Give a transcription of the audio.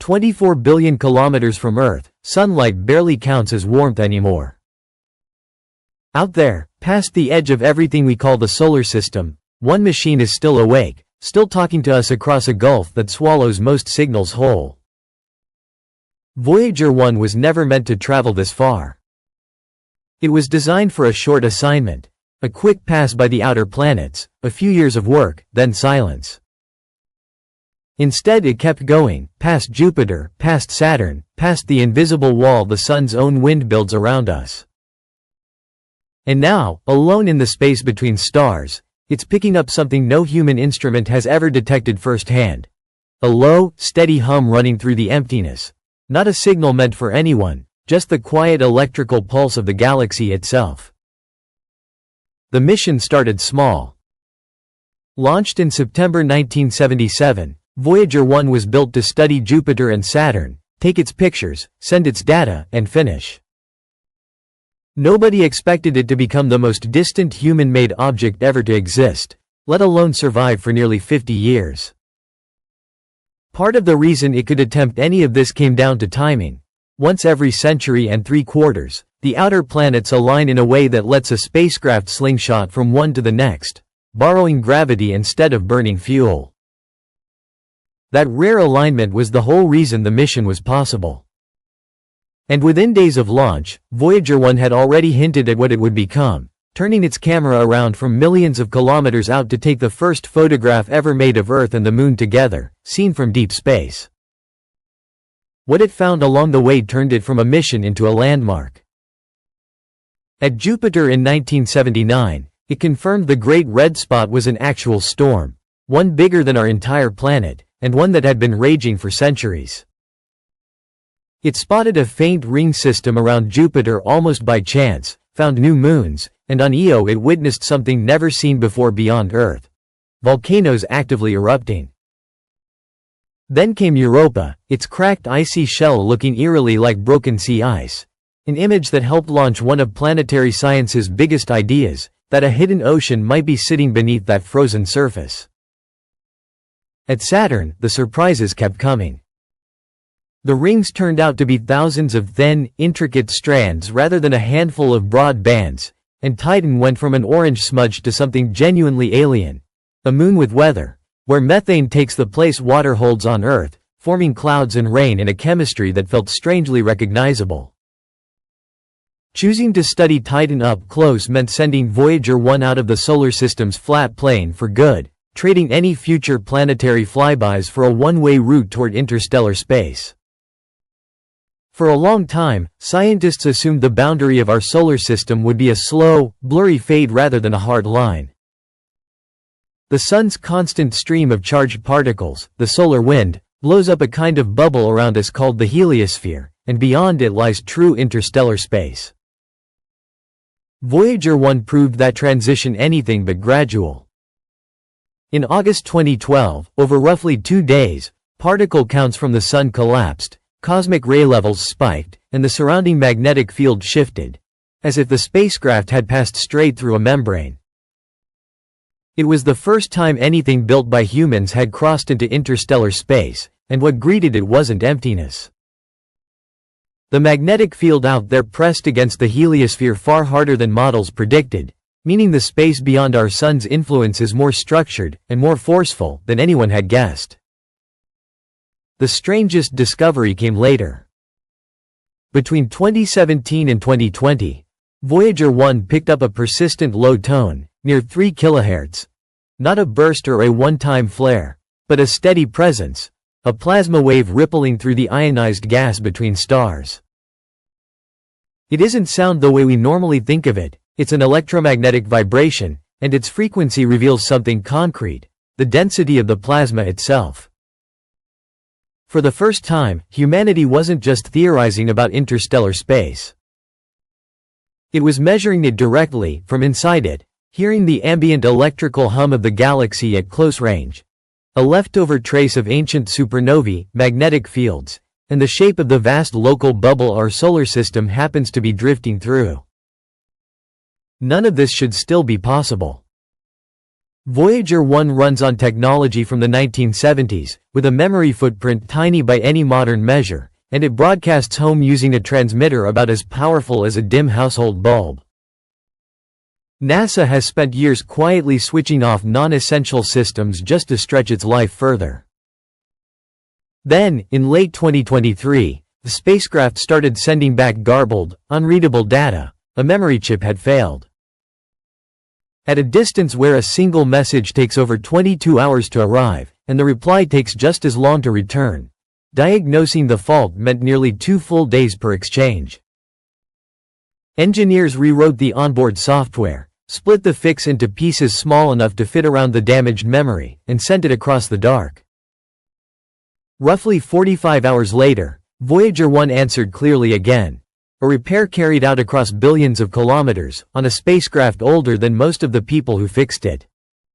24 billion kilometers from Earth, sunlight barely counts as warmth anymore. Out there, past the edge of everything we call the solar system, one machine is still awake, still talking to us across a gulf that swallows most signals whole. Voyager 1 was never meant to travel this far. It was designed for a short assignment, a quick pass by the outer planets, a few years of work, then silence. Instead it kept going, past Jupiter, past Saturn, past the invisible wall the sun's own wind builds around us. And now, alone in the space between stars, it's picking up something no human instrument has ever detected firsthand. A low, steady hum running through the emptiness. Not a signal meant for anyone, just the quiet electrical pulse of the galaxy itself. The mission started small. Launched in September 1977, Voyager 1 was built to study Jupiter and Saturn, take its pictures, send its data, and finish. Nobody expected it to become the most distant human-made object ever to exist, let alone survive for nearly 50 years. Part of the reason it could attempt any of this came down to timing. Once every century and 3/4, the outer planets align in a way that lets a spacecraft slingshot from one to the next, borrowing gravity instead of burning fuel. That rare alignment was the whole reason the mission was possible. And within days of launch, Voyager 1 had already hinted at what it would become, turning its camera around from millions of kilometers out to take the first photograph ever made of Earth and the Moon together, seen from deep space. What it found along the way turned it from a mission into a landmark. At Jupiter in 1979, it confirmed the Great Red Spot was an actual storm, one bigger than our entire planet, and one that had been raging for centuries. It spotted a faint ring system around Jupiter almost by chance, found new moons, and on Io it witnessed something never seen before beyond Earth. Volcanoes actively erupting. Then came Europa, its cracked icy shell looking eerily like broken sea ice. An image that helped launch one of planetary science's biggest ideas, that a hidden ocean might be sitting beneath that frozen surface. At Saturn, the surprises kept coming. The rings turned out to be thousands of thin, intricate strands rather than a handful of broad bands, and Titan went from an orange smudge to something genuinely alien. A moon with weather, where methane takes the place water holds on Earth, forming clouds and rain in a chemistry that felt strangely recognizable. Choosing to study Titan up close meant sending Voyager 1 out of the solar system's flat plane for good, trading any future planetary flybys for a one-way route toward interstellar space. For a long time, scientists assumed the boundary of our solar system would be a slow, blurry fade rather than a hard line. The sun's constant stream of charged particles, the solar wind, blows up a kind of bubble around us called the heliosphere, and beyond it lies true interstellar space. Voyager 1 proved that transition anything but gradual. In August 2012, over roughly 2 days, particle counts from the sun collapsed, cosmic ray levels spiked, and the surrounding magnetic field shifted, as if the spacecraft had passed straight through a membrane. It was the first time anything built by humans had crossed into interstellar space, and what greeted it wasn't emptiness. The magnetic field out there pressed against the heliosphere far harder than models predicted, meaning the space beyond our sun's influence is more structured and more forceful than anyone had guessed. The strangest discovery came later. Between 2017 and 2020, Voyager 1 picked up a persistent low tone, near 3 kHz. Not a burst or a one-time flare, but a steady presence, a plasma wave rippling through the ionized gas between stars. It isn't sound the way we normally think of it, it's an electromagnetic vibration, and its frequency reveals something concrete, the density of the plasma itself. For the first time, humanity wasn't just theorizing about interstellar space. It was measuring it directly, from inside it, hearing the ambient electrical hum of the galaxy at close range. A leftover trace of ancient supernovae, magnetic fields, and the shape of the vast local bubble our solar system happens to be drifting through. None of this should still be possible. Voyager 1 runs on technology from the 1970s, with a memory footprint tiny by any modern measure, and it broadcasts home using a transmitter about as powerful as a dim household bulb. NASA has spent years quietly switching off non-essential systems just to stretch its life further. Then, in late 2023, the spacecraft started sending back garbled, unreadable data. A memory chip had failed. At a distance where a single message takes over 22 hours to arrive, and the reply takes just as long to return, diagnosing the fault meant nearly 2 full days per exchange. Engineers rewrote the onboard software, split the fix into pieces small enough to fit around the damaged memory, and sent it across the dark. Roughly 45 hours later, Voyager 1 answered clearly again. A repair carried out across billions of kilometers, on a spacecraft older than most of the people who fixed it.